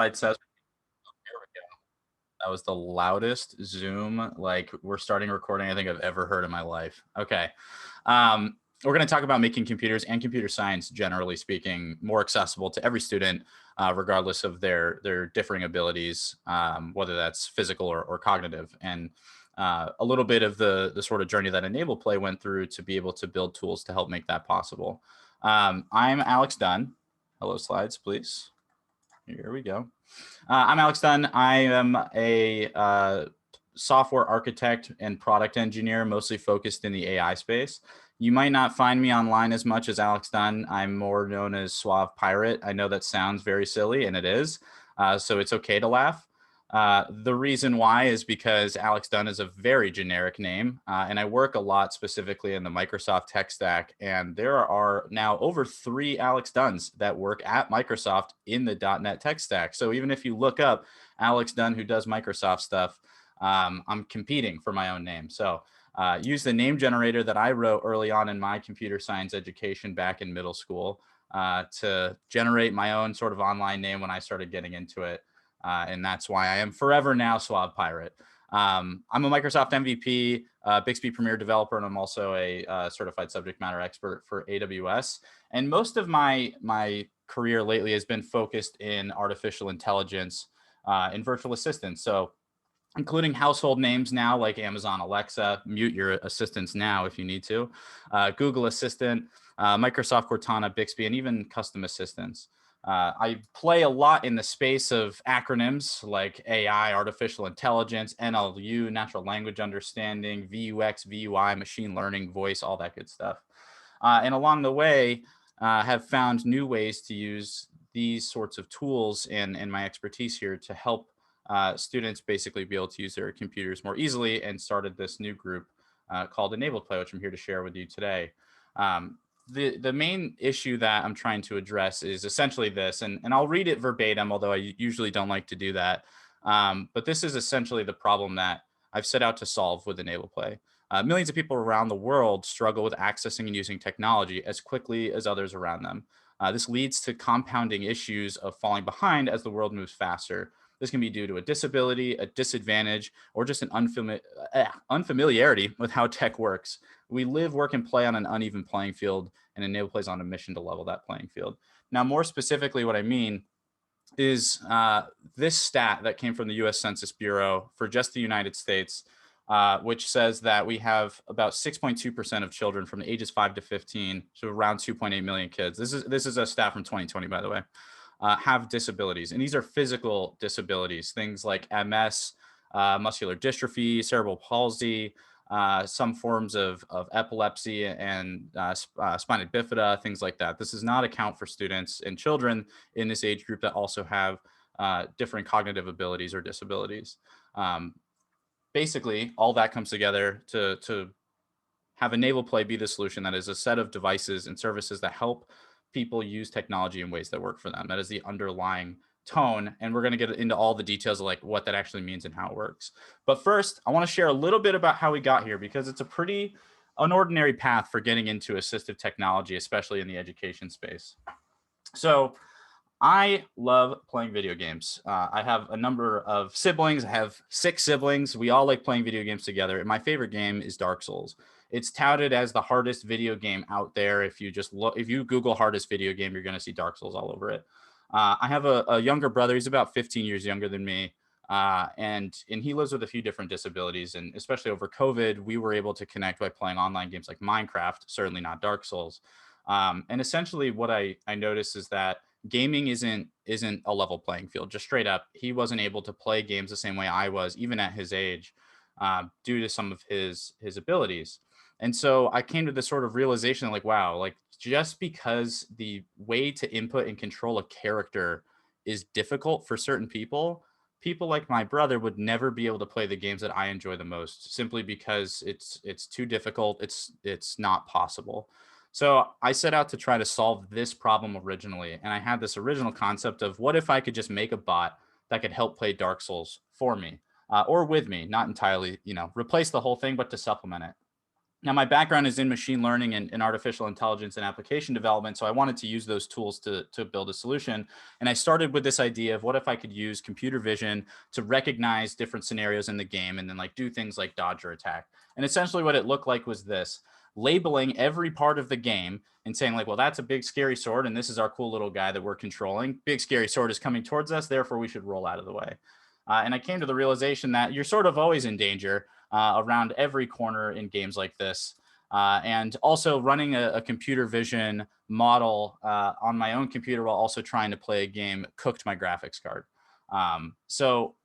It says, here we go. That was the loudest Zoom, like we're starting recording I think I've ever heard in my life. Okay. We're going to talk about making computers and computer science, generally speaking, more accessible to every student, regardless of their differing abilities, whether that's physical or cognitive. And a little bit of the sort of journey that Enable Play went through to be able to build tools to help make that possible. I'm Alex Dunn. Hello, slides, please. Here we go. I'm Alex Dunn. I am a software architect and product engineer, mostly focused in the AI space. You might not find me online as much as Alex Dunn. I'm more known as Suave Pirate. I know that sounds very silly, and it is, so it's okay to laugh. The reason why is because Alex Dunn is a very generic name, and I work a lot specifically in the Microsoft tech stack. And there are now over 3 Alex Dunns that work at Microsoft in the .NET tech stack. So even if you look up Alex Dunn who does Microsoft stuff, I'm competing for my own name. So use the name generator that I wrote early on in my computer science education back in middle school to generate my own sort of online name when I started getting into it. And that's why I am forever now Suave Pirate. I'm a Microsoft MVP, Bixby Premier developer, and I'm also a certified subject matter expert for AWS. And most of my career lately has been focused in artificial intelligence and virtual assistants. So including household names now like Amazon Alexa, mute your assistants now if you need to, Google Assistant, Microsoft Cortana, Bixby, and even custom assistants. I play a lot in the space of acronyms like AI, artificial intelligence, NLU, natural language understanding, VUX, VUI, machine learning, voice, all that good stuff. And along the way, have found new ways to use these sorts of tools and my expertise here to help students basically be able to use their computers more easily, and started this new group called Enabled Play, which I'm here to share with you today. The main issue that I'm trying to address is essentially this, and I'll read it verbatim, although I usually don't like to do that. But this is essentially the problem that I've set out to solve with Enable Play. Millions of people around the world struggle with accessing and using technology as quickly as others around them. This leads to compounding issues of falling behind as the world moves faster. This can be due to a disability, a disadvantage, or just an unfamiliarity with how tech works. We live, work, and play on an uneven playing field, and Enable Play is on a mission to level that playing field. Now, more specifically, what I mean is this stat that came from the US Census Bureau for just the United States, which says that we have about 6.2% of children from the ages 5 to 15, so around 2.8 million kids. This is a stat from 2020, by the way. Have disabilities. And these are physical disabilities, things like MS, muscular dystrophy, cerebral palsy, some forms of epilepsy and spina bifida, things like that. This does not account for students and children in this age group that also have different cognitive abilities or disabilities. Basically, all that comes together to have Enable Play be the solution that is a set of devices and services that help people use technology in ways that work for them. That is the underlying tone. And we're going to get into all the details of like what that actually means and how it works. But first, I want to share a little bit about how we got here, because it's a pretty unordinary path for getting into assistive technology, especially in the education space. So I love playing video games. I have a number of siblings. I have 6 siblings. We all like playing video games together. And my favorite game is Dark Souls. It's touted as the hardest video game out there. If you Google hardest video game, you're going to see Dark Souls all over it. I have a younger brother. He's about 15 years younger than me. And he lives with a few different disabilities. And especially over COVID, we were able to connect by playing online games like Minecraft, certainly not Dark Souls. And essentially what I noticed is that gaming isn't a level playing field. Just straight up, he wasn't able to play games the same way I was, even at his age, due to some of his abilities. And so I came to this sort of realization, like, wow, like just because the way to input and control a character is difficult for certain people, people like my brother would never be able to play the games that I enjoy the most, simply because it's too difficult. It's not possible. So I set out to try to solve this problem originally. And I had this original concept of, what if I could just make a bot that could help play Dark Souls for me or with me, not entirely, replace the whole thing, but to supplement it. Now, my background is in machine learning and artificial intelligence and application development, so I wanted to use those tools to build a solution. And I started with this idea of what if I could use computer vision to recognize different scenarios in the game and then like do things like dodge or attack. And essentially what it looked like was this: labeling every part of the game and saying like, well, that's a big scary sword, and this is our cool little guy that we're controlling. Big scary sword is coming towards us, therefore we should roll out of the way. And I came to the realization that you're sort of always in danger around every corner in games like this. And also running a computer vision model on my own computer while also trying to play a game cooked my graphics card. So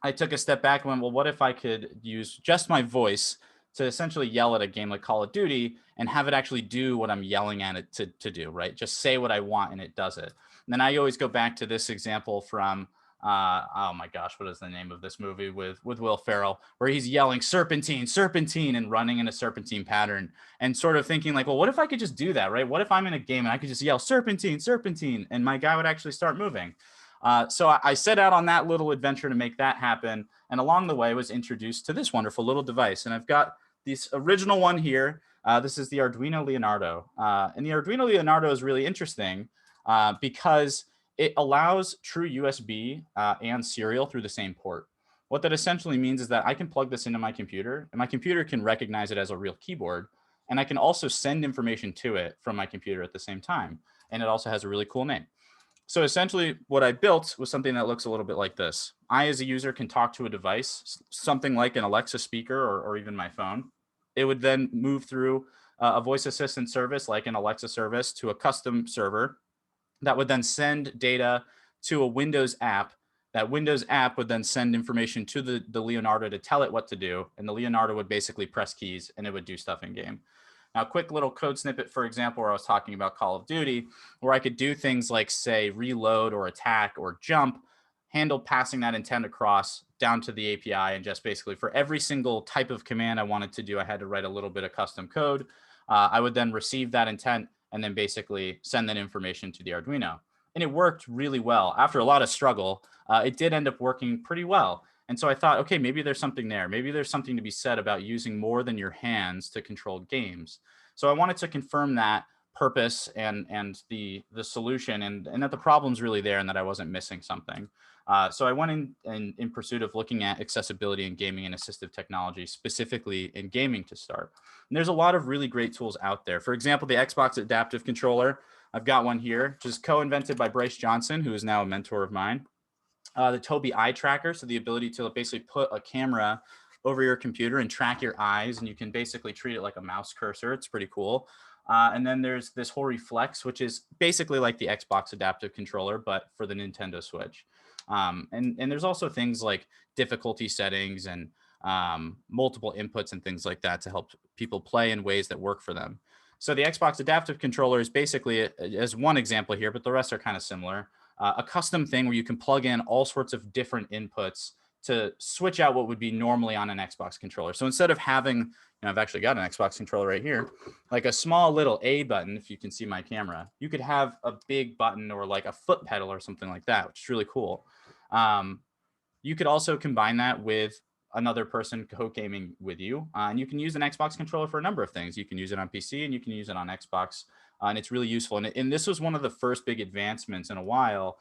I took a step back and went, well, what if I could use just my voice to essentially yell at a game like Call of Duty and have it actually do what I'm yelling at it to do, right? Just say what I want and it does it. And then I always go back to this example from oh my gosh, what is the name of this movie with Will Ferrell, where he's yelling serpentine, serpentine, and running in a serpentine pattern, and sort of thinking like, well, what if I could just do that, right? What if I'm in a game and I could just yell serpentine, serpentine, and my guy would actually start moving? So I set out on that little adventure to make that happen, and along the way was introduced to this wonderful little device. And I've got this original one here. This is the Arduino Leonardo, and the Arduino Leonardo is really interesting because it allows true USB and serial through the same port. What that essentially means is that I can plug this into my computer, and my computer can recognize it as a real keyboard, and I can also send information to it from my computer at the same time. And it also has a really cool name. So essentially what I built was something that looks a little bit like this. I, as a user, can talk to a device, something like an Alexa speaker or even my phone. It would then move through a voice assistant service like an Alexa service to a custom server that would then send data to a Windows app. That Windows app would then send information to the Leonardo to tell it what to do. And the Leonardo would basically press keys and it would do stuff in game. Now, a quick little code snippet, for example, where I was talking about Call of Duty, where I could do things like, say, reload or attack or jump, handle passing that intent across down to the API. And just basically for every single type of command I wanted to do, I had to write a little bit of custom code. I would then receive that intent and then basically send that information to the Arduino. And it worked really well. After a lot of struggle, it did end up working pretty well. And so I thought, okay, maybe there's something there. Maybe there's something to be said about using more than your hands to control games. So I wanted to confirm that purpose and the solution, and that the problem's really there and that I wasn't missing something. So I went in pursuit of looking at accessibility in gaming and assistive technology, specifically in gaming to start. And there's a lot of really great tools out there. For example, the Xbox Adaptive Controller. I've got one here, which is co-invented by Bryce Johnson, who is now a mentor of mine. The Tobii eye tracker, so the ability to basically put a camera over your computer and track your eyes, and you can basically treat it like a mouse cursor. It's pretty cool. And then there's this Hori Flex, which is basically like the Xbox Adaptive Controller, but for the Nintendo Switch. And there's also things like difficulty settings and multiple inputs and things like that to help people play in ways that work for them. So the Xbox Adaptive Controller is basically, as one example here, but the rest are kind of similar, a custom thing where you can plug in all sorts of different inputs to switch out what would be normally on an Xbox controller. So instead of having, I've actually got an Xbox controller right here, like a small little A button, if you can see my camera, you could have a big button or like a foot pedal or something like that, which is really cool. You could also combine that with another person co-gaming with you. And you can use an Xbox controller for a number of things. You can use it on PC and you can use it on Xbox. And it's really useful. And this was one of the first big advancements in a while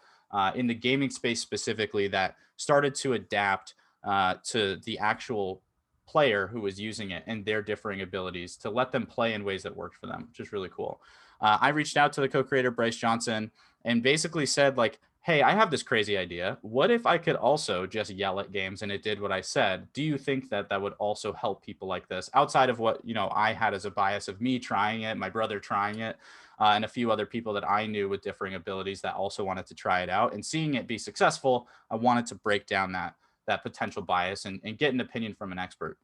in the gaming space specifically that started to adapt to the actual player who was using it and their differing abilities to let them play in ways that worked for them, which is really cool. I reached out to the co-creator, Bryce Johnson, and basically said like, hey, I have this crazy idea. What if I could also just yell at games and it did what I said? Do you think that that would also help people like this outside of what, I had as a bias of me trying it, my brother trying it, and a few other people that I knew with differing abilities that also wanted to try it out, and seeing it be successful? I wanted to break down that potential bias and get an opinion from an expert.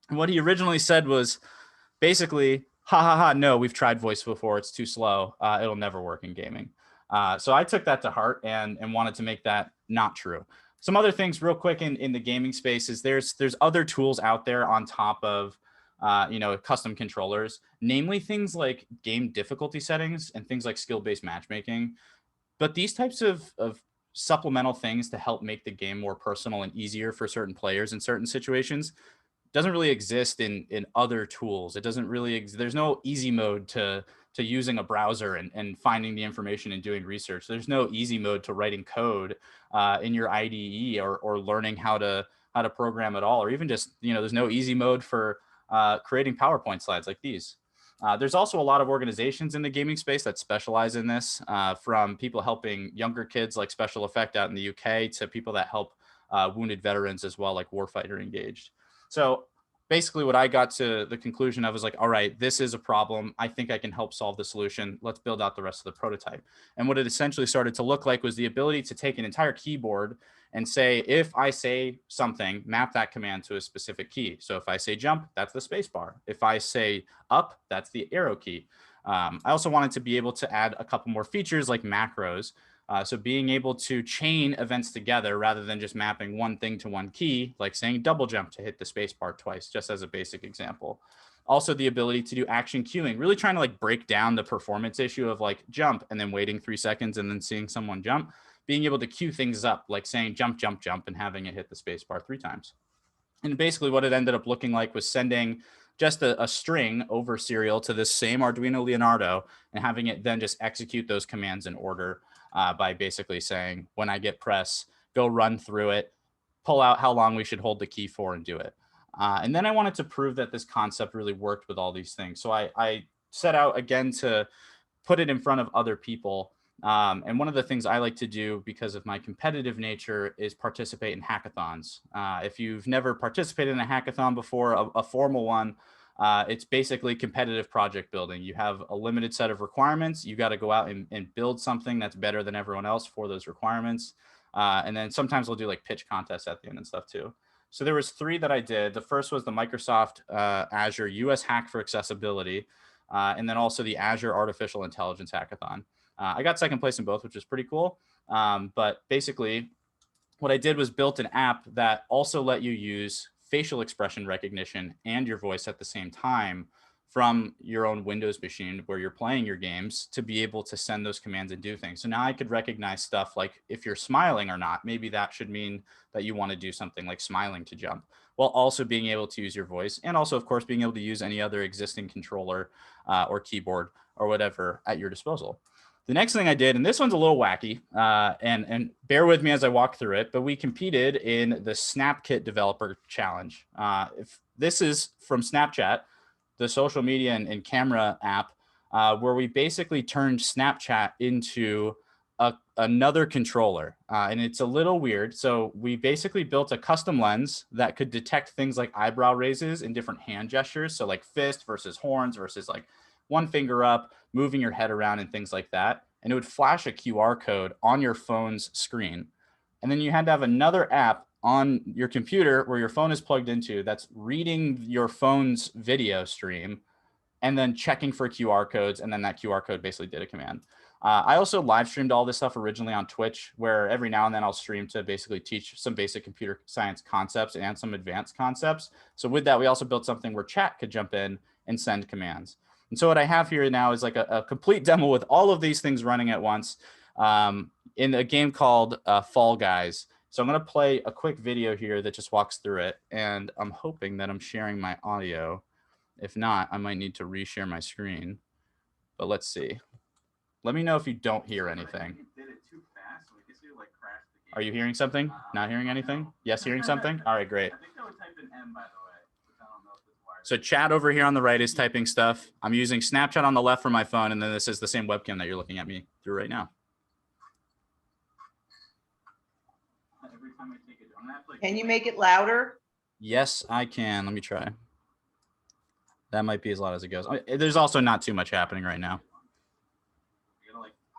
And what he originally said was basically, ha ha ha, no, we've tried voice before. It's too slow. It'll never work in gaming. So I took that to heart and wanted to make that not true. Some other things real quick in the gaming space is there's other tools out there on top of custom controllers, namely things like game difficulty settings and things like skill-based matchmaking. But these types of supplemental things to help make the game more personal and easier for certain players in certain situations, doesn't really exist in other tools. It doesn't really there's no easy mode to using a browser and finding the information and doing research. There's no easy mode to writing code in your IDE or learning how to program at all, or even just, there's no easy mode for creating PowerPoint slides like these. There's also a lot of organizations in the gaming space that specialize in this, from people helping younger kids like Special Effect out in the UK to people that help wounded veterans as well, like Warfighter Engaged. So basically what I got to the conclusion of was like, all right, this is a problem. I think I can help solve the solution. Let's build out the rest of the prototype. And what it essentially started to look like was the ability to take an entire keyboard and say, if I say something, map that command to a specific key. So if I say jump, that's the space bar. If I say up, that's the arrow key. I also wanted to be able to add a couple more features like macros. So being able to chain events together rather than just mapping one thing to one key, like saying double jump to hit the space bar twice, just as a basic example. Also the ability to do action queuing, really trying to like break down the performance issue of like jump and then waiting 3 seconds and then seeing someone jump, being able to queue things up, like saying jump, jump, jump, and having it hit the space bar 3 times. And basically what it ended up looking like was sending just a string over serial to this same Arduino Leonardo and having it then just execute those commands in order by basically saying, when I get press, go run through it, pull out how long we should hold the key for and do it. And then I wanted to prove that this concept really worked with all these things. So I set out again to put it in front of other people. And one of the things I like to do because of my competitive nature is participate in hackathons. If you've never participated in a hackathon before, a formal one, it's basically competitive project building. You have a limited set of requirements. You got to go out and build something that's better than everyone else for those requirements. And then sometimes we'll do like pitch contests at the end and stuff too. So there was 3 that I did. The first was the Microsoft Azure US Hack for Accessibility. And then also the Azure Artificial Intelligence Hackathon. I got second place in both, which is pretty cool. But basically, what I did was built an app that also let you use facial expression recognition and your voice at the same time from your own Windows machine where you're playing your games to be able to send those commands and do things. So now I could recognize stuff like if you're smiling or not. Maybe that should mean that you want to do something like smiling to jump, while also being able to use your voice and also, of course, being able to use any other existing controller or keyboard or whatever at your disposal. The next thing I did, and this one's a little wacky, and bear with me as I walk through it, but we competed in the SnapKit Developer Challenge. If this is from Snapchat, the social media and camera app, where we basically turned Snapchat into another controller. And it's a little weird. So we basically built a custom lens that could detect things like eyebrow raises and different hand gestures. So like fist versus horns versus like one finger up, moving your head around and things like that. And it would flash a QR code on your phone's screen. And then you had to have another app on your computer where your phone is plugged into that's reading your phone's video stream and then checking for QR codes. And then that QR code basically did a command. I also live streamed all this stuff originally on Twitch, where every now and then I'll stream to basically teach some basic computer science concepts and some advanced concepts. So with that, we also built something where chat could jump in and send commands. And so what I have here now is like a complete demo with all of these things running at once in a game called Fall Guys. So I'm going to play a quick video here that just walks through it. And I'm hoping that I'm sharing my audio. If not, I might need to reshare my screen. But let's see. Let me know if you don't hear anything. Are you hearing something? Not hearing anything? Yes, hearing something? All right, great. So chat over here on the right is typing stuff. I'm using Snapchat on the left for my phone, and then this is the same webcam that you're looking at me through right now. Can you make it louder? Yes, I can. Let me try. That might be as loud as it goes. There's also not too much happening right now.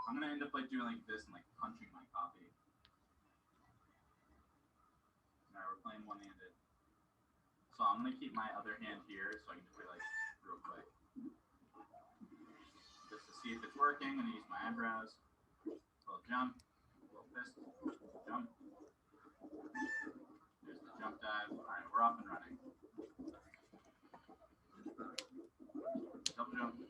I'm gonna end up like doing like this and like punching my copy. All right, we're playing one-handed. So I'm gonna keep my other hand here so I can play like real quick. Just to see if it's working, I'm gonna use my eyebrows. A little jump, a little fist, jump. There's the jump dive. All right, we're off and running. Double jump.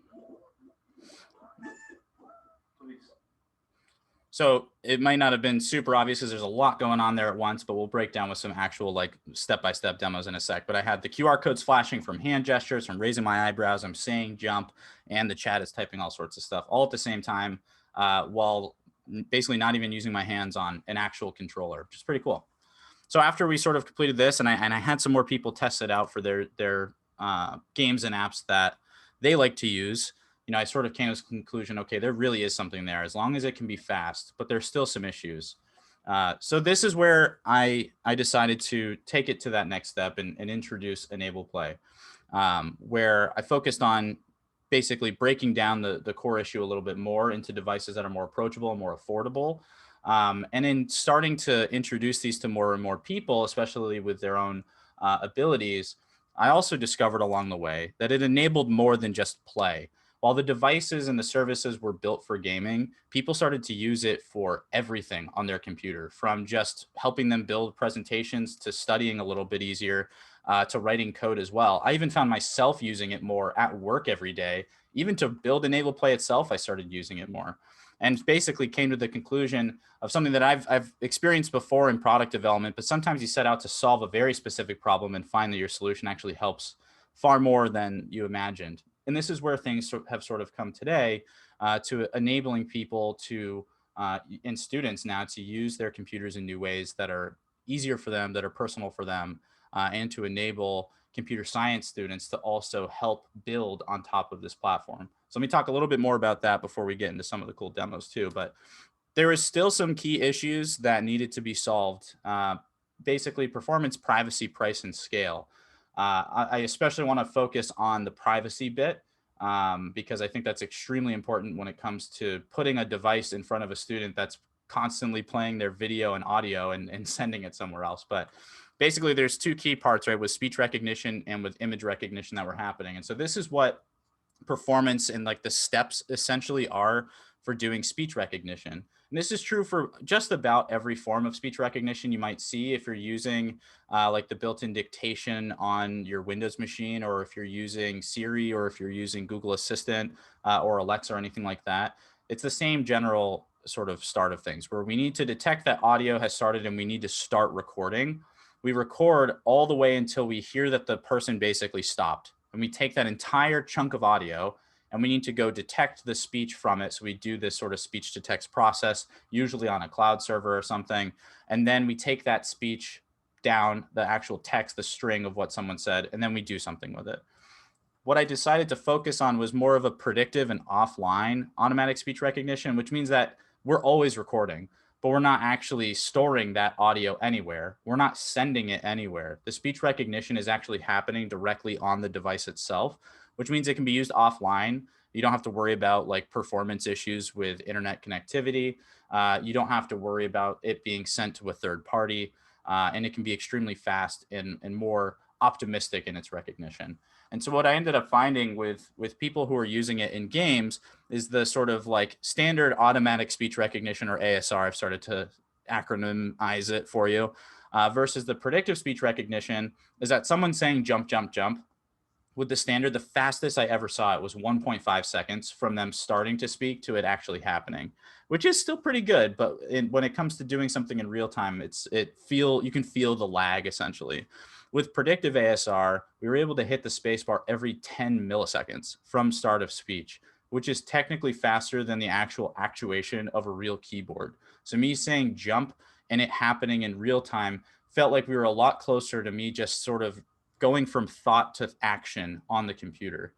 So it might not have been super obvious because there's a lot going on there at once, but we'll break down with some actual like step-by-step demos in a sec. But I had the QR codes flashing from hand gestures, from raising my eyebrows, I'm saying jump, and the chat is typing all sorts of stuff all at the same time, while basically not even using my hands on an actual controller, which is pretty cool. So after we sort of completed this, and I had some more people test it out for their games and apps that they like to use. I sort of came to the conclusion, okay, there really is something there as long as it can be fast, but there's still some issues. So this is where I decided to take it to that next step and introduce Enable Play, where I focused on basically breaking down the core issue a little bit more into devices that are more approachable and more affordable. And in starting to introduce these to more and more people, especially with their own abilities, I also discovered along the way that it enabled more than just play. While the devices and the services were built for gaming, people started to use it for everything on their computer, from just helping them build presentations to studying a little bit easier, to writing code as well. I even found myself using it more at work every day. Even to build Enable Play itself, I started using it more, and basically came to the conclusion of something that I've experienced before in product development. But sometimes you set out to solve a very specific problem and find that your solution actually helps far more than you imagined. And this is where things have sort of come today, to enabling people to and students now to use their computers in new ways that are easier for them, that are personal for them, and to enable computer science students to also help build on top of this platform. So let me talk a little bit more about that before we get into some of the cool demos too. But there is still some key issues that needed to be solved. Basically, performance, privacy, price, and scale. I especially want to focus on the privacy bit, because I think that's extremely important when it comes to putting a device in front of a student that's constantly playing their video and audio and sending it somewhere else. But basically, there's two key parts, right, with speech recognition and with image recognition that were happening. And so this is what performance and like the steps essentially are for doing speech recognition. And this is true for just about every form of speech recognition you might see if you're using like the built-in dictation on your Windows machine, or if you're using Siri, or if you're using Google Assistant, or Alexa, or anything like that. It's the same general sort of start of things, where we need to detect that audio has started and we need to start recording. We record all the way until we hear that the person basically stopped, and we take that entire chunk of audio and we need to go detect the speech from it. So we do this sort of speech to text process, usually on a cloud server or something. And then we take that speech down, the actual text, the string of what someone said, and then we do something with it. What I decided to focus on was more of a predictive and offline automatic speech recognition, which means that we're always recording, but we're not actually storing that audio anywhere. We're not sending it anywhere. The speech recognition is actually happening directly on the device itself, which means it can be used offline. You don't have to worry about like performance issues with internet connectivity. You don't have to worry about it being sent to a third party. And it can be extremely fast and more optimistic in its recognition. And so what I ended up finding with people who are using it in games is the sort of like standard automatic speech recognition, or ASR. I've started to acronymize it for you, versus the predictive speech recognition is that someone saying jump, jump, jump. With the standard, the fastest I ever saw it was 1.5 seconds from them starting to speak to it actually happening, which is still pretty good. But when it comes to doing something in real time, you can feel the lag essentially. With predictive ASR, we were able to hit the spacebar every 10 milliseconds from start of speech, which is technically faster than the actual actuation of a real keyboard. So me saying jump and it happening in real time felt like we were a lot closer to me just sort of going from thought to action on the computer.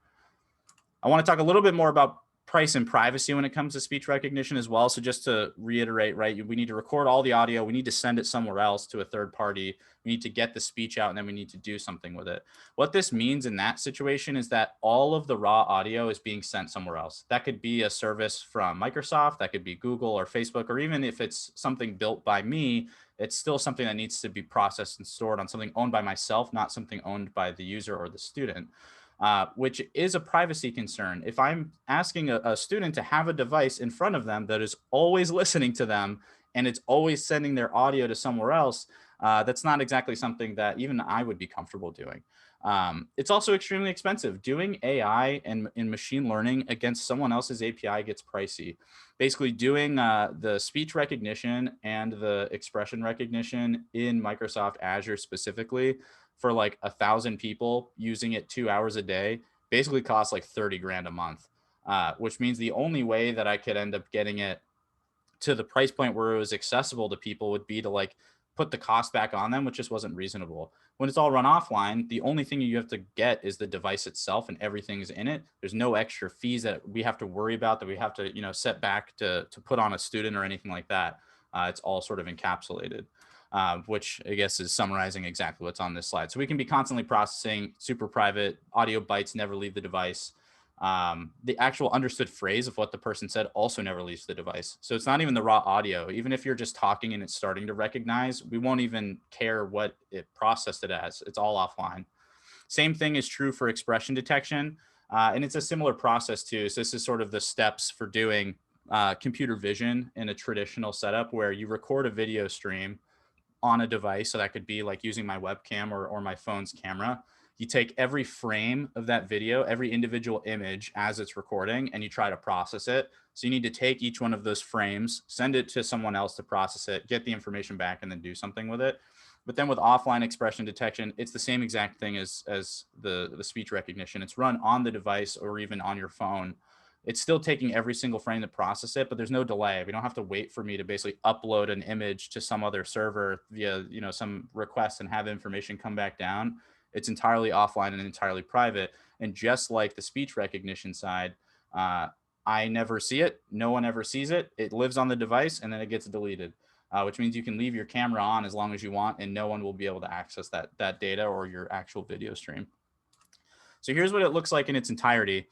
I want to talk a little bit more about price and privacy when it comes to speech recognition as well. So just to reiterate, right, we need to record all the audio. We need to send it somewhere else to a third party. We need to get the speech out, and then we need to do something with it. What this means in that situation is that all of the raw audio is being sent somewhere else. That could be a service from Microsoft, that could be Google or Facebook, or even if it's something built by me, it's still something that needs to be processed and stored on something owned by myself, not something owned by the user or the student. Which is a privacy concern. If I'm asking a student to have a device in front of them that is always listening to them and it's always sending their audio to somewhere else, That's not exactly something that even I would be comfortable doing. It's also extremely expensive. Doing AI and in machine learning against someone else's API gets pricey. Basically, doing the speech recognition and the expression recognition in Microsoft Azure specifically for like 1,000 people using it 2 hours a day basically costs like 30 grand a month, which means the only way that I could end up getting it to the price point where it was accessible to people would be to like put the cost back on them, which just wasn't reasonable. When it's all run offline, the only thing you have to get is the device itself and everything's in it. There's no extra fees that we have to worry about that we have to, set back to put on a student or anything like that. It's all sort of encapsulated. Which I guess is summarizing exactly what's on this slide. So we can be constantly processing super private audio bytes, never leave the device. The actual understood phrase of what the person said also never leaves the device. So it's not even the raw audio. Even if you're just talking and it's starting to recognize, we won't even care what it processed it as. It's all offline. Same thing is true for expression detection. And it's a similar process too. So this is sort of the steps for doing computer vision in a traditional setup where you record a video stream on a device. So that could be like using my webcam or my phone's camera. You take every frame of that video, every individual image as it's recording, and you try to process it. So you need to take each one of those frames, send it to someone else to process it, get the information back, and then do something with it. But then with offline expression detection, it's the same exact thing as the speech recognition. It's run on the device or even on your phone. It's still taking every single frame to process it, but there's no delay. We don't have to wait for me to basically upload an image to some other server via, some request and have information come back down. It's entirely offline and entirely private. And just like the speech recognition side, I never see it. No one ever sees it. It lives on the device and then it gets deleted, which means you can leave your camera on as long as you want and no one will be able to access that data or your actual video stream. So here's what it looks like in its entirety.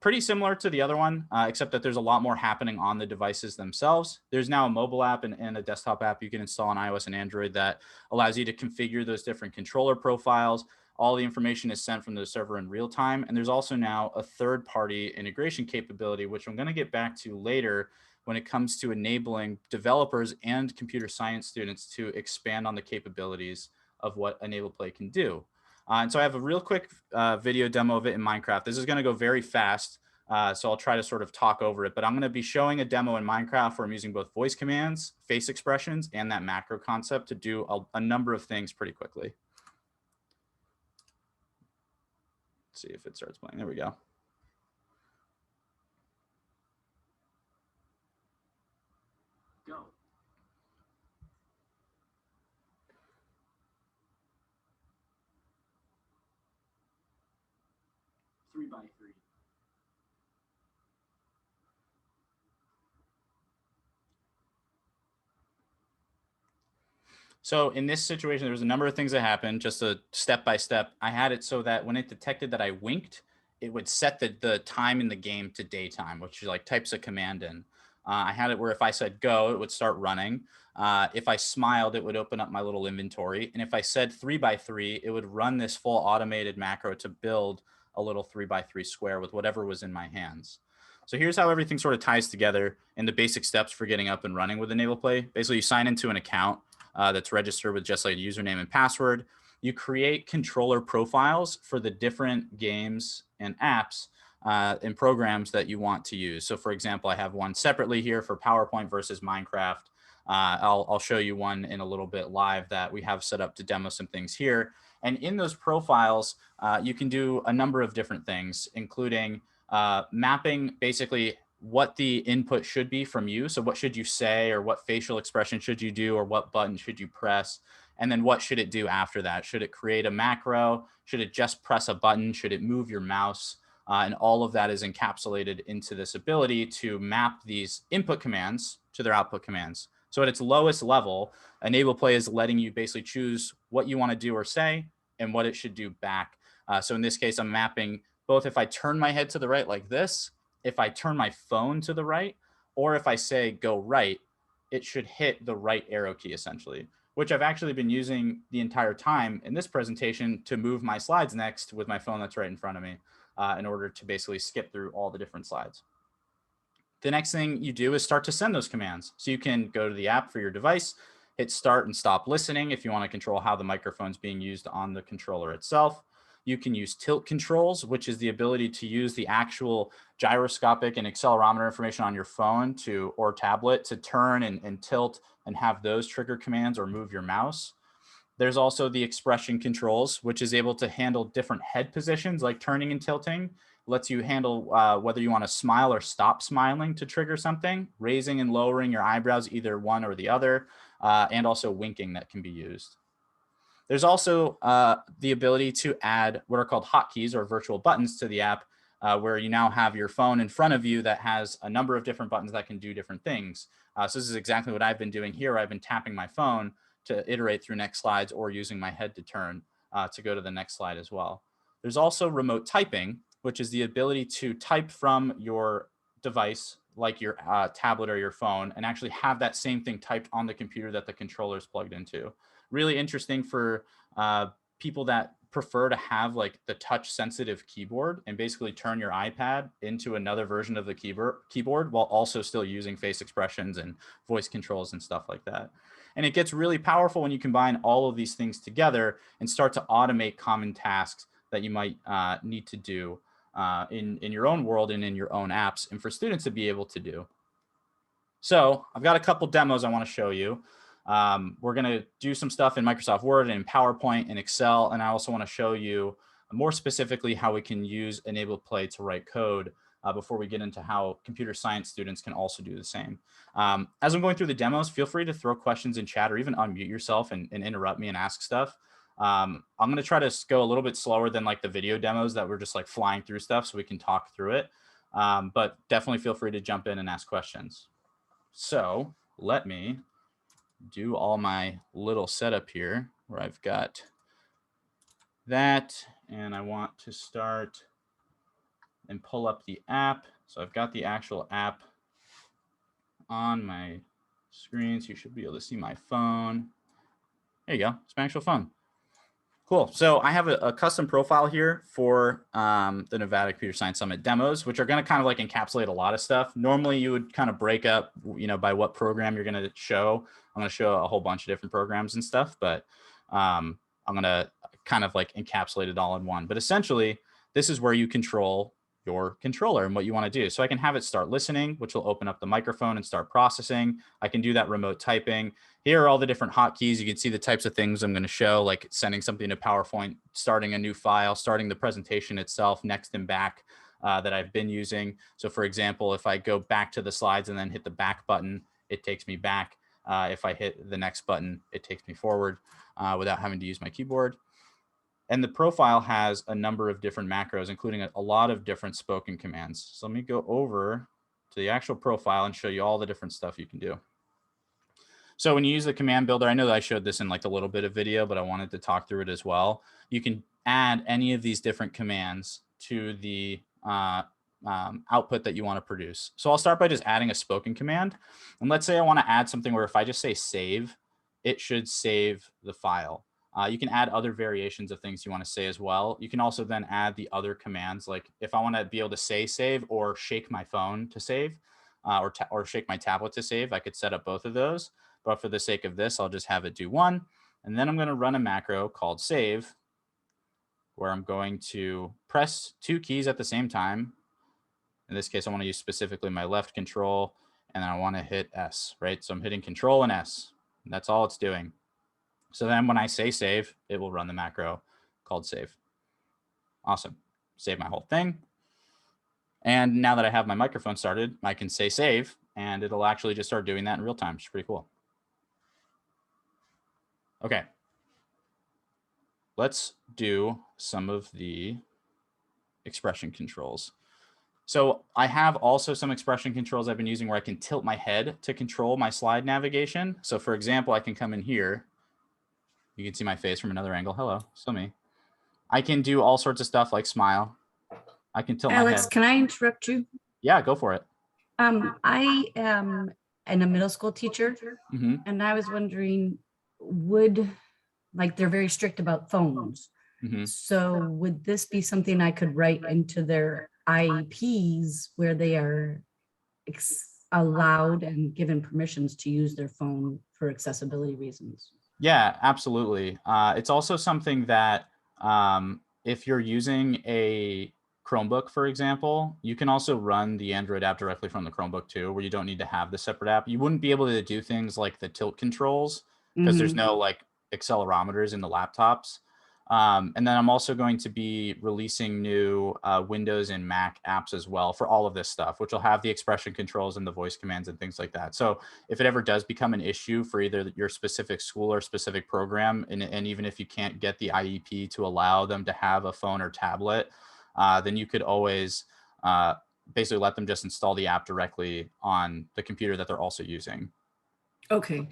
Pretty similar to the other one, except that there's a lot more happening on the devices themselves. There's now a mobile app and a desktop app you can install on iOS and Android that allows you to configure those different controller profiles. All the information is sent from the server in real time. And there's also now a third-party integration capability, which I'm going to get back to later when it comes to enabling developers and computer science students to expand on the capabilities of what Enable Play can do. And so I have a real quick video demo of it in Minecraft. This is going to go very fast, so I'll try to sort of talk over it. But I'm going to be showing a demo in Minecraft where I'm using both voice commands, face expressions, and that macro concept to do a number of things pretty quickly. Let's see if it starts playing. There we go. Go. 3x3. So in this situation, there was a number of things that happened, just a step by step. I had it so that when it detected that I winked, it would set the time in the game to daytime, which is like types a command in. I had it where if I said go, it would start running. If I smiled, it would open up my little inventory. And if I said 3x3, it would run this full automated macro to build a little 3x3 square with whatever was in my hands. So here's how everything sort of ties together in the basic steps for getting up and running with Enable Play. Basically, you sign into an account that's registered with just like a username and password. You create controller profiles for the different games and apps and programs that you want to use. So for example, I have one separately here for PowerPoint versus Minecraft. I'll show you one in a little bit live that we have set up to demo some things here. And in those profiles, you can do a number of different things, including mapping basically what the input should be from you. So what should you say, or what facial expression should you do, or what button should you press? And then what should it do after that? Should it create a macro? Should it just press a button? Should it move your mouse? And all of that is encapsulated into this ability to map these input commands to their output commands. So at its lowest level, Enable Play is letting you basically choose what you want to do or say and what it should do back. So in this case, I'm mapping both if I turn my head to the right like this, if I turn my phone to the right, or if I say go right, it should hit the right arrow key essentially, which I've actually been using the entire time in this presentation to move my slides next with my phone that's right in front of me in order to basically skip through all the different slides. The next thing you do is start to send those commands. So you can go to the app for your device hit start and stop listening if you want to control how the microphone's being used on the controller itself. You can use tilt controls, which is the ability to use the actual gyroscopic and accelerometer information on your phone or tablet to turn and tilt and have those trigger commands or move your mouse. There's also the expression controls, which is able to handle different head positions like turning and tilting. Lets you handle whether you want to smile or stop smiling to trigger something, raising and lowering your eyebrows, either one or the other, and also winking that can be used. There's also the ability to add what are called hotkeys or virtual buttons to the app, where you now have your phone in front of you that has a number of different buttons that can do different things. So this is exactly what I've been doing here. I've been tapping my phone to iterate through next slides or using my head to turn to go to the next slide as well. There's also remote typing, which is the ability to type from your device like your tablet or your phone and actually have that same thing typed on the computer that the controller is plugged into. Really interesting for people that prefer to have like the touch sensitive keyboard and basically turn your iPad into another version of the keyboard while also still using face expressions and voice controls and stuff like that. And it gets really powerful when you combine all of these things together and start to automate common tasks that you might need to do in your own world and in your own apps and for students to be able to do. So I've got a couple demos I want to show you. We're going to do some stuff in Microsoft Word and PowerPoint and Excel. And I also want to show you more specifically how we can use Enabled Play to write code before we get into how computer science students can also do the same. As I'm going through the demos, feel free to throw questions in chat or even unmute yourself and interrupt me and ask stuff. I'm going to try to go a little bit slower than like the video demos that we're just like flying through stuff so we can talk through it. But definitely feel free to jump in and ask questions. So let me do all my little setup here where I've got that and I want to start and pull up the app. So I've got the actual app on my screen. So you should be able to see my phone. There you go. It's my actual phone. Cool. So I have a custom profile here for the Nevada Computer Science Summit demos, which are going to kind of like encapsulate a lot of stuff. Normally, you would kind of break up, by what program you're going to show. I'm going to show a whole bunch of different programs and stuff, but I'm going to kind of like encapsulate it all in one. But essentially, this is where you control your controller and what you want to do. So I can have it start listening, which will open up the microphone and start processing. I can do that remote typing. Here are all the different hotkeys. You can see the types of things I'm going to show, like sending something to PowerPoint, starting a new file, starting the presentation itself, next and back that I've been using. So for example, if I go back to the slides and then hit the back button, it takes me back. If I hit the next button, it takes me forward without having to use my keyboard. And the profile has a number of different macros, including a lot of different spoken commands. So let me go over to the actual profile and show you all the different stuff you can do. So when you use the command builder, I know that I showed this in like a little bit of video, but I wanted to talk through it as well. You can add any of these different commands to the output that you want to produce. So I'll start by just adding a spoken command. And let's say I want to add something where if I just say save, it should save the file. You can add other variations of things you want to say as well. You can also then add the other commands, like if I want to be able to say save or shake my phone to save, or shake my tablet to save, I could set up both of those. But for the sake of this, I'll just have it do one. And then I'm going to run a macro called save, where I'm going to press two keys at the same time. In this case, I want to use specifically my left control, and then I want to hit S, right? So I'm hitting Control and S. And that's all it's doing. So then when I say save, it will run the macro called save. Awesome. Save my whole thing. And now that I have my microphone started, I can say save, and it'll actually just start doing that in real time. It's pretty cool. Okay. Let's do some of the expression controls. So I have also some expression controls I've been using where I can tilt my head to control my slide navigation. So for example, I can come in here. You can see my face from another angle. Hello, still me. I can do all sorts of stuff like smile. I can tilt my head. Alex, can I interrupt you? Yeah, go for it. I am a middle school teacher, and I was wondering, they're very strict about phones. So would this be something I could write into their IEPs where they are allowed and given permissions to use their phone for accessibility reasons. Yeah, absolutely. It's also something that if you're using a Chromebook, for example, you can also run the Android app directly from the Chromebook too, where you don't need to have the separate app. You wouldn't be able to do things like the tilt controls because there's no like accelerometers in the laptops. And then I'm also going to be releasing new Windows and Mac apps as well for all of this stuff, which will have the expression controls and the voice commands and things like that. So if it ever does become an issue for either your specific school or specific program, and even if you can't get the IEP to allow them to have a phone or tablet, then you could always basically let them just install the app directly on the computer that they're also using. Okay.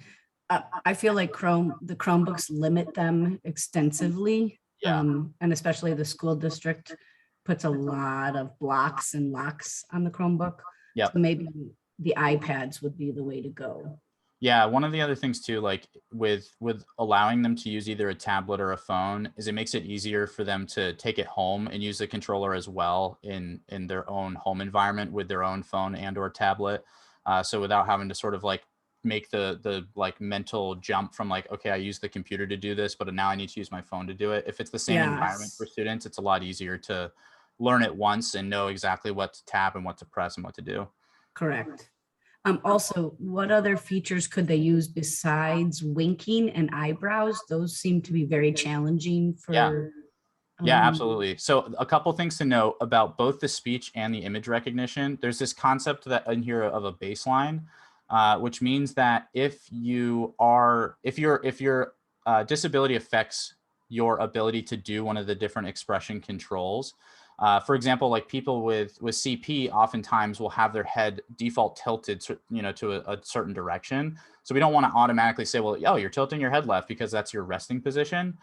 I feel like the Chromebooks limit them extensively. Yeah. And especially the school district puts a lot of blocks and locks on the Chromebook. Yep. So maybe the iPads would be the way to go. Yeah, one of the other things too, like with allowing them to use either a tablet or a phone, is it makes it easier for them to take it home and use the controller as well in their own home environment with their own phone and or tablet. So without having to sort of like make the like mental jump from like, okay, I use the computer to do this, but now I need to use my phone to do it. If it's the same environment for students, it's a lot easier to learn it once and know exactly what to tap and what to press and what to do. Correct. Also, what other features could they use besides winking and eyebrows? Those seem to be very challenging for. Yeah, absolutely. So a couple things to note about both the speech and the image recognition. There's this concept that in here of a baseline, which means that if your disability affects your ability to do one of the different expression controls. For example, like people with CP oftentimes will have their head default tilted, to a certain direction. So we don't want to automatically say, well, oh, you're tilting your head left because that's your resting position.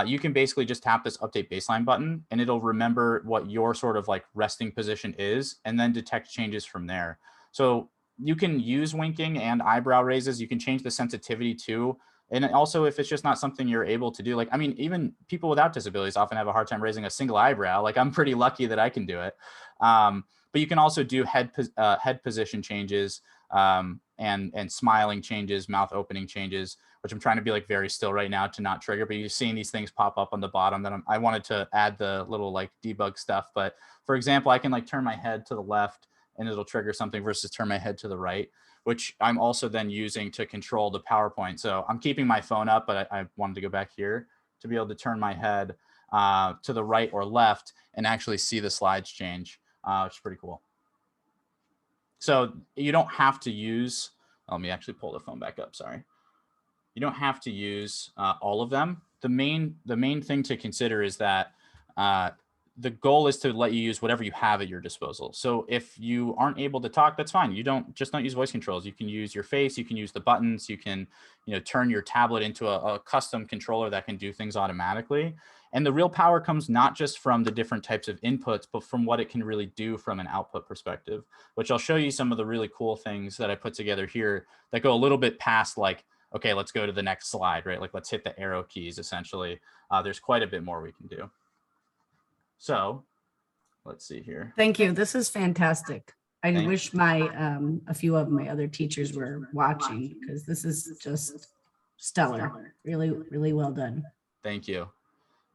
You can basically just tap this update baseline button and it'll remember what your sort of like resting position is and then detect changes from there. So you can use winking and eyebrow raises. You can change the sensitivity too. And also, if it's just not something you're able to do, like, I mean, even people without disabilities often have a hard time raising a single eyebrow. Like, I'm pretty lucky that I can do it. But you can also do head position changes and smiling changes, mouth opening changes, which I'm trying to be like very still right now to not trigger. But you're seeing these things pop up on the bottom that I wanted to add the little like debug stuff. But for example, I can like turn my head to the left and it'll trigger something versus turn my head to the right, which I'm also then using to control the PowerPoint. So I'm keeping my phone up, but I wanted to go back here to be able to turn my head to the right or left and actually see the slides change, which is pretty cool. So you don't have to use, let me actually pull the phone back up, sorry. You don't have to use all of them. The main thing to consider is that the goal is to let you use whatever you have at your disposal. So if you aren't able to talk, that's fine. You don't use voice controls. You can use your face, you can use the buttons, you can, turn your tablet into a custom controller that can do things automatically. And the real power comes not just from the different types of inputs, but from what it can really do from an output perspective, which I'll show you some of the really cool things that I put together here that go a little bit past like, okay, let's go to the next slide, right? Like let's hit the arrow keys essentially. There's quite a bit more we can do. So let's see here. Thank you. This is fantastic. I wish a few of my other teachers were watching because this is just stellar. Really, really well done. Thank you.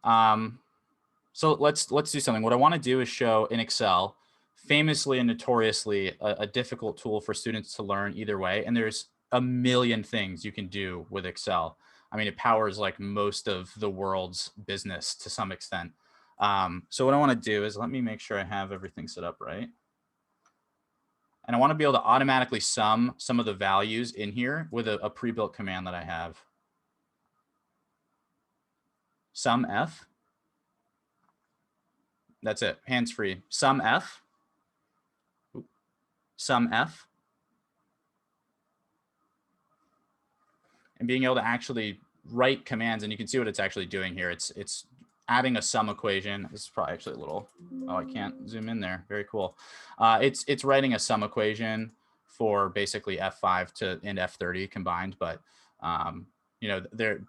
So let's do something. What I want to do is show in Excel, famously and notoriously a difficult tool for students to learn either way. And there's a million things you can do with Excel. I mean, it powers like most of the world's business to some extent. So what I want to do is let me make sure I have everything set up right. And I want to be able to automatically sum some of the values in here with a pre-built command that I have. Sum F. That's it, hands-free. Sum F. Sum F. And being able to actually write commands, and you can see what it's actually doing here. It's adding a sum equation. This is probably actually a little, oh, I can't zoom in there. Very cool. It's writing a sum equation for basically F5 and F30 combined. But,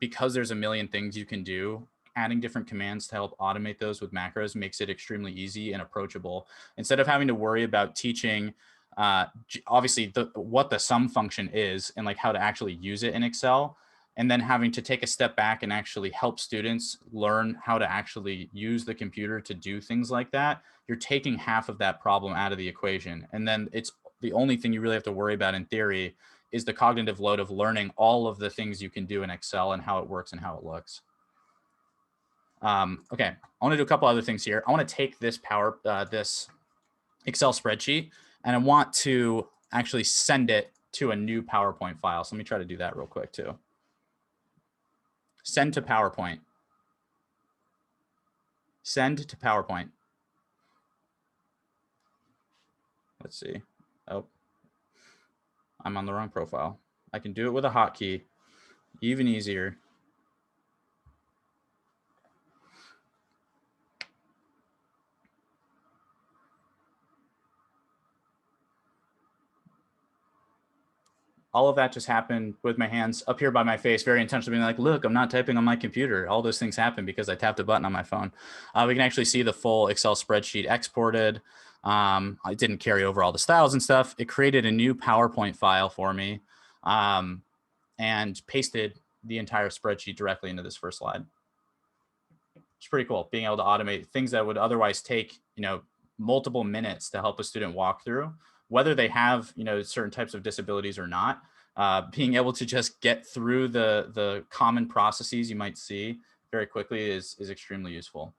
because there's a million things you can do, adding different commands to help automate those with macros makes it extremely easy and approachable. Instead of having to worry about teaching obviously what the sum function is and like how to actually use it in Excel, and then having to take a step back and actually help students learn how to actually use the computer to do things like that, you're taking half of that problem out of the equation. And then it's the only thing you really have to worry about in theory is the cognitive load of learning all of the things you can do in Excel and how it works and how it looks. Okay, I want to do a couple other things here. I want to take this this Excel spreadsheet, and I want to actually send it to a new PowerPoint file. So let me try to do that real quick too. Send to PowerPoint. Send to PowerPoint. Let's see. Oh, I'm on the wrong profile. I can do it with a hotkey, even easier. All of that just happened with my hands up here by my face, very intentionally being like, look, I'm not typing on my computer. All those things happen because I tapped a button on my phone. We can actually see the full Excel spreadsheet exported. I didn't carry over all the styles and stuff. It created a new PowerPoint file for me and pasted the entire spreadsheet directly into this first slide. It's pretty cool being able to automate things that would otherwise take, multiple minutes to help a student walk through, whether they have, certain types of disabilities or not. Being able to just get through the common processes you might see very quickly is extremely useful.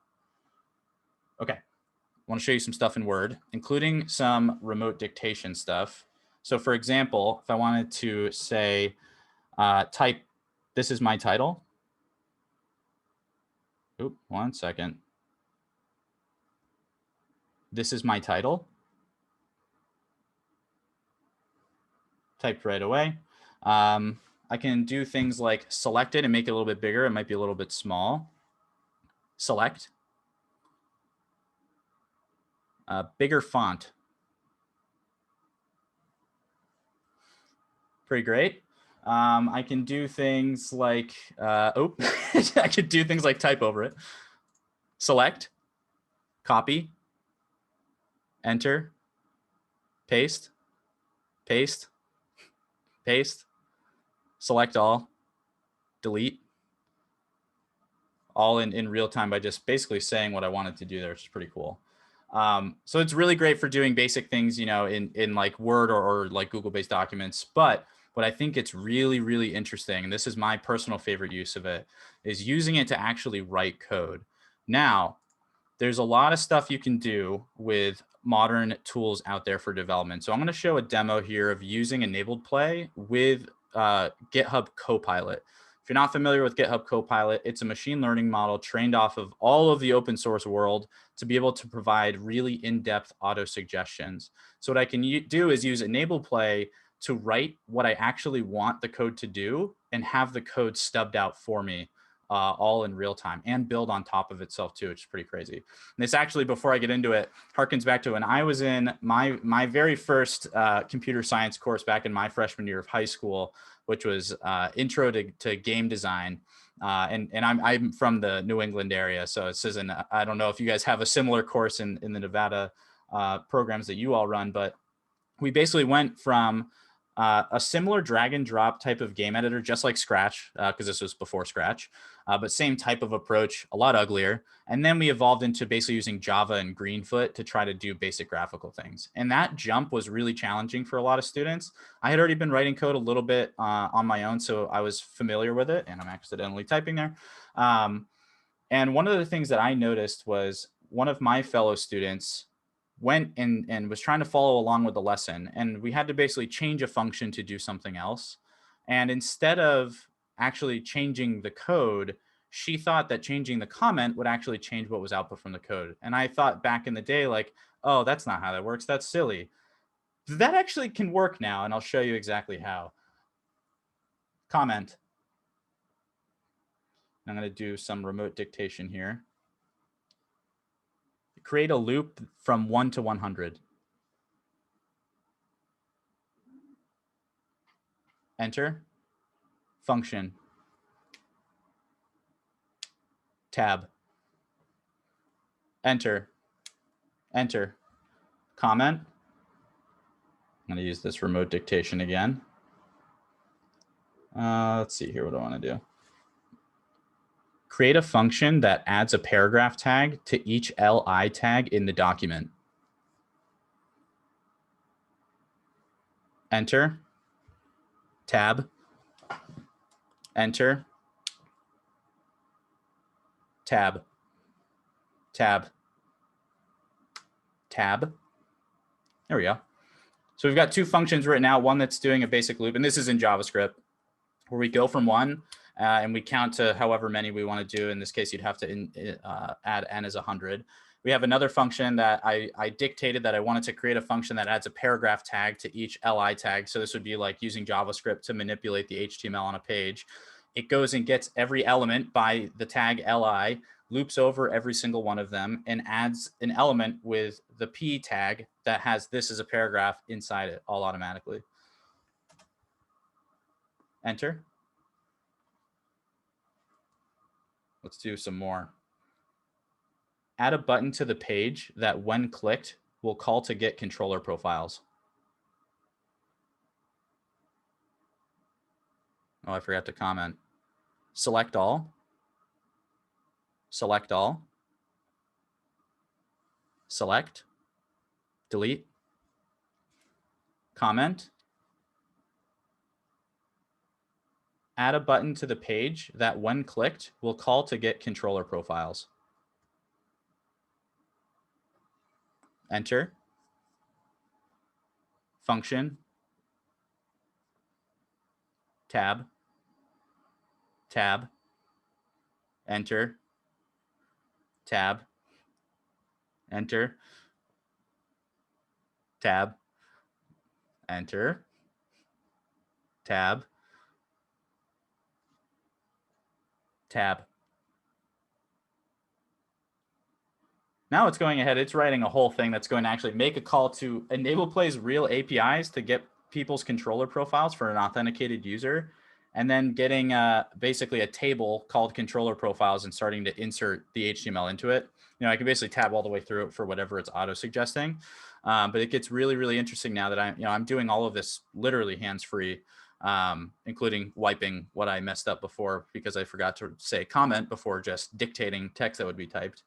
Okay, I want to show you some stuff in Word, including some remote dictation stuff. So for example, if I wanted to say, type, this is my title. Oop, 1 second. This is my title. Typed right away. I can do things like select it and make it a little bit bigger. It might be a little bit small. Select. Bigger font. Pretty great. I can do things like, I could do things like type over it. Select, copy, enter, paste, paste, paste, select all, delete, all in real time by just basically saying what I wanted to do there, which is pretty cool. So it's really great for doing basic things, in like Word or like Google-based documents. But what I think it's really, really interesting, and this is my personal favorite use of it, is using it to actually write code. Now, there's a lot of stuff you can do with modern tools out there for development. So I'm going to show a demo here of using enabled play with GitHub Copilot. If you're not familiar with GitHub Copilot, it's a machine learning model trained off of all of the open source world to be able to provide really in-depth auto suggestions. So what I can do is use enabled play to write what I actually want the code to do and have the code stubbed out for me all in real time and build on top of itself too, which is pretty crazy. And this actually, before I get into it, harkens back to when I was in my very first computer science course back in my freshman year of high school, which was intro to game design. And I'm from the New England area, so this isn't, I don't know if you guys have a similar course in the Nevada programs that you all run, but we basically went from a similar drag and drop type of game editor, just like Scratch, because this was before Scratch, but same type of approach, a lot uglier. And then we evolved into basically using Java and Greenfoot to try to do basic graphical things. And that jump was really challenging for a lot of students. I had already been writing code a little bit on my own, so I was familiar with it, and I'm accidentally typing there. And one of the things that I noticed was one of my fellow students went and was trying to follow along with the lesson, and we had to basically change a function to do something else. And instead of actually changing the code, she thought that changing the comment would actually change what was output from the code. And I thought back in the day, like, oh, that's not how that works. That's silly. That actually can work now, and I'll show you exactly how. Comment. I'm going to do some remote dictation here. Create a loop from 1 to 100. Enter. Function. Tab. Enter. Enter. Comment. I'm going to use this remote dictation again. Let's see here. What do I want to do? Create a function that adds a paragraph tag to each LI tag in the document. Enter. Tab. Enter. Tab. Tab. Tab. There we go. So we've got two functions right now, one that's doing a basic loop, and this is in JavaScript, where we go from one and we count to however many we want to do. In this case, you'd have to add n as 100. We have another function that I dictated that I wanted to create a function that adds a paragraph tag to each li tag. So this would be like using JavaScript to manipulate the HTML on a page. It goes and gets every element by the tag li, loops over every single one of them, and adds an element with the p tag that has this as a paragraph inside it all automatically. Enter. Let's do some more. Add a button to the page that when clicked will call to get controller profiles. Oh, I forgot to comment. Select all. Select all. Select. Delete. Comment. Add a button to the page that when clicked will call to get controller profiles. Enter. Function. Tab. Tab. Enter. Tab. Enter. Tab. Enter. Tab. Tab. Now it's going ahead, it's writing a whole thing that's going to actually make a call to enable plays real APIs to get people's controller profiles for an authenticated user, and then getting basically a table called controller profiles and starting to insert the HTML into it. You know, I can basically tab all the way through it for whatever it's auto suggesting. But it gets really, really interesting now that I'm doing all of this literally hands-free, including wiping what I messed up before because I forgot to say comment before just dictating text that would be typed.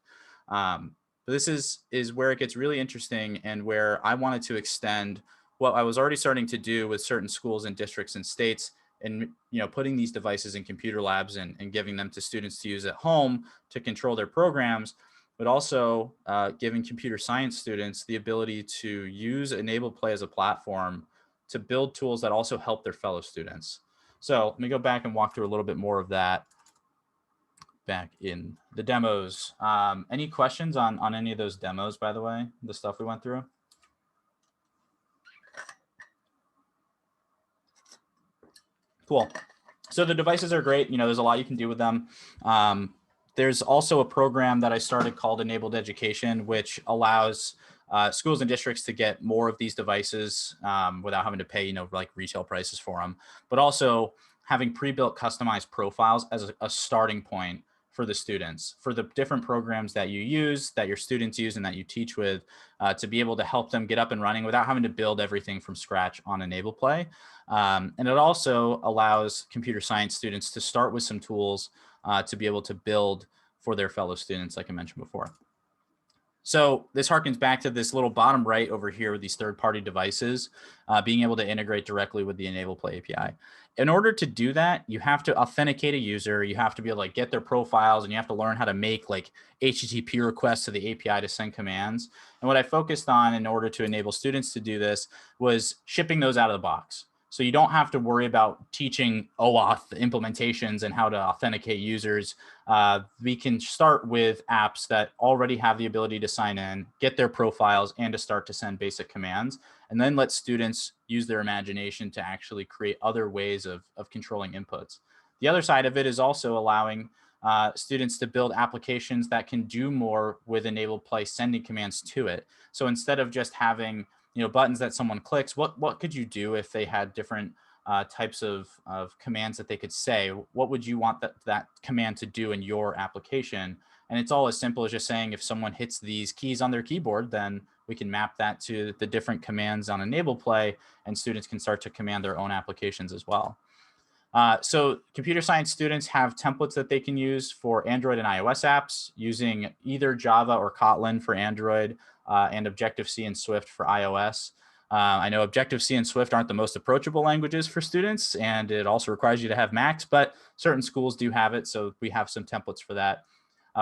But this is where it gets really interesting, and where I wanted to extend what I was already starting to do with certain schools and districts and states, and putting these devices in computer labs and giving them to students to use at home to control their programs, but also giving computer science students the ability to use Enabled Play as a platform to build tools that also help their fellow students. So let me go back and walk through a little bit more of that back in the demos. Any questions on any of those demos, by the way, the stuff we went through? Cool. So the devices are great. There's a lot you can do with them. There's also a program that I started called Enabled Education, which allows schools and districts to get more of these devices without having to pay, like retail prices for them, but also having pre-built customized profiles as a starting point for the students, for the different programs that you use, that your students use, and that you teach with, to be able to help them get up and running without having to build everything from scratch on Enabled Play. And it also allows computer science students to start with some tools to be able to build for their fellow students, like I mentioned before. So this harkens back to this little bottom right over here with these third-party devices, being able to integrate directly with the Enabled Play API. In order to do that, you have to authenticate a user. You have to be able to get their profiles, and you have to learn how to make like HTTP requests to the API to send commands. And what I focused on in order to enable students to do this was shipping those out of the box. So you don't have to worry about teaching OAuth implementations and how to authenticate users. We can start with apps that already have the ability to sign in, get their profiles, and to start to send basic commands, and then let students use their imagination to actually create other ways of controlling inputs. The other side of it is also allowing students to build applications that can do more with Enabled Play sending commands to it. So instead of just having buttons that someone clicks, what could you do if they had different types of commands that they could say? What would you want that command to do in your application? And it's all as simple as just saying, if someone hits these keys on their keyboard, then we can map that to the different commands on Enable Play, and students can start to command their own applications as well. So computer science students have templates that they can use for Android and iOS apps using either Java or Kotlin for Android and Objective-C and Swift for iOS. I know Objective-C and Swift aren't the most approachable languages for students, and it also requires you to have Macs, but certain schools do have it, so we have some templates for that.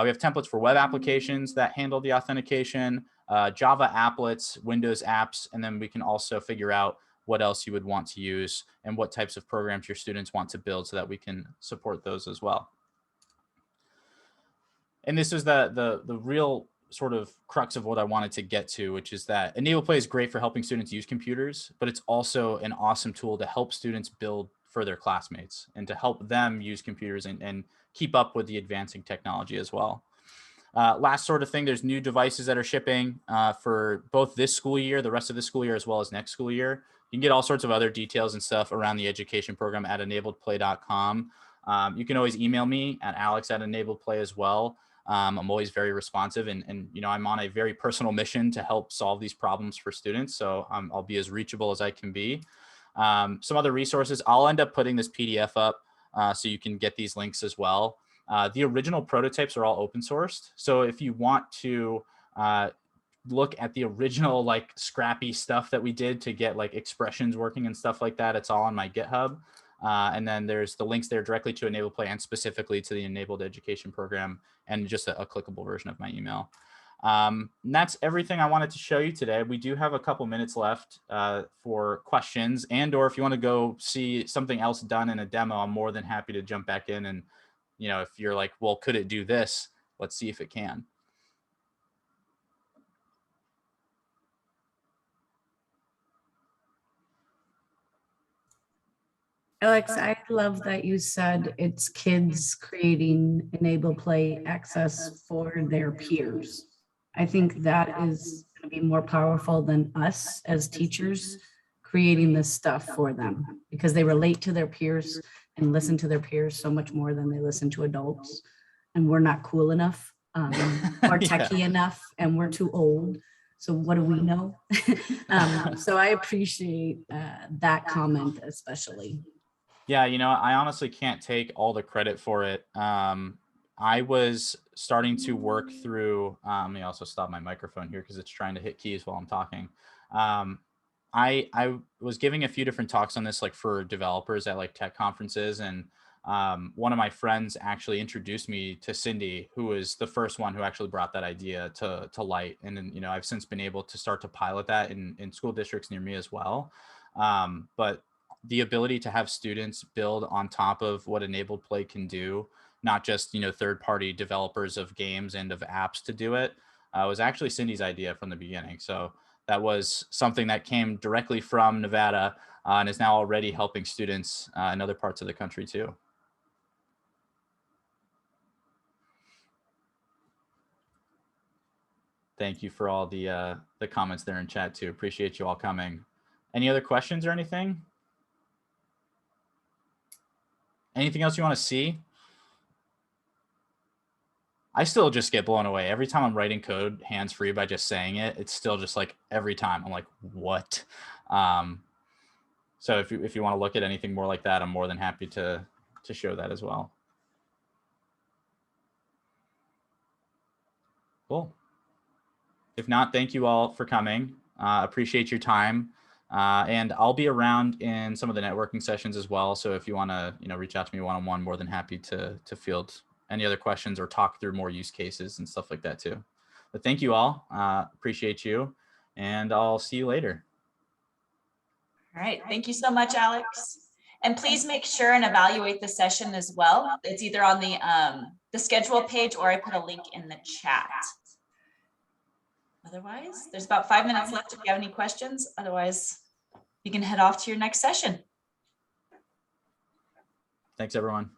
We have templates for web applications that handle the authentication, Java applets, Windows apps, and then we can also figure out what else you would want to use and what types of programs your students want to build so that we can support those as well. And this is the real sort of crux of what I wanted to get to, which is that Enable Play is great for helping students use computers, but it's also an awesome tool to help students build for their classmates and to help them use computers and keep up with the advancing technology as well. Last sort of thing, there's new devices that are shipping for both this school year, the rest of the school year, as well as next school year. You can get all sorts of other details and stuff around the education program at enabledplay.com. You can always email me at alex@enabledplay as well. I'm always very responsive, and you know, I'm on a very personal mission to help solve these problems for students. So I'll be as reachable as I can be. Some other resources, I'll end up putting this PDF up so you can get these links as well. The original prototypes are all open sourced. So if you want to look at the original like scrappy stuff that we did to get like expressions working and stuff like that, it's all on my GitHub. And then there's the links there directly to Enable Play and specifically to the Enabled Education Program and just a clickable version of my email. And that's everything I wanted to show you today. We do have a couple minutes left for questions, and or if you want to go see something else done in a demo, I'm more than happy to jump back in. And you know, if you're like, well, could it do this? Let's see if it can. Alex, I love that you said it's kids creating Enable Play access for their peers. I think that is going to be more powerful than us as teachers creating this stuff for them because they relate to their peers and listen to their peers so much more than they listen to adults. And we're not cool enough or techie enough, and we're too old. So what do we know? So I appreciate that comment especially. Yeah, you know, I honestly can't take all the credit for it. I was starting to work through, let me also stop my microphone here because it's trying to hit keys while I'm talking. I was giving a few different talks on this, like for developers at like tech conferences. And one of my friends actually introduced me to Cindy, who was the first one who actually brought that idea to light. And then, you know, I've since been able to start to pilot that in school districts near me as well. But the ability to have students build on top of what Enabled Play can do, not just, you know, third-party developers of games and of apps to do it, was actually Cindy's idea from the beginning. So that was something that came directly from Nevada and is now already helping students in other parts of the country too. Thank you for all the comments there in chat too. Appreciate you all coming. Any other questions or anything? Anything else you want to see? I still just get blown away every time I'm writing code hands-free by just saying it. It's still just like every time I'm like, what? So if you want to look at anything more like that, I'm more than happy to show that as well. Cool. If not, thank you all for coming. Appreciate your time. And I'll be around in some of the networking sessions as well. So if you want to, you know, reach out to me one-on-one, more than happy to field any other questions or talk through more use cases and stuff like that too. But thank you all. Appreciate you. And I'll see you later. All right. Thank you so much, Alex. And please make sure and evaluate the session as well. It's either on the schedule page or I put a link in the chat. Otherwise, there's about 5 minutes left if you have any questions. Otherwise, you can head off to your next session. Thanks, everyone.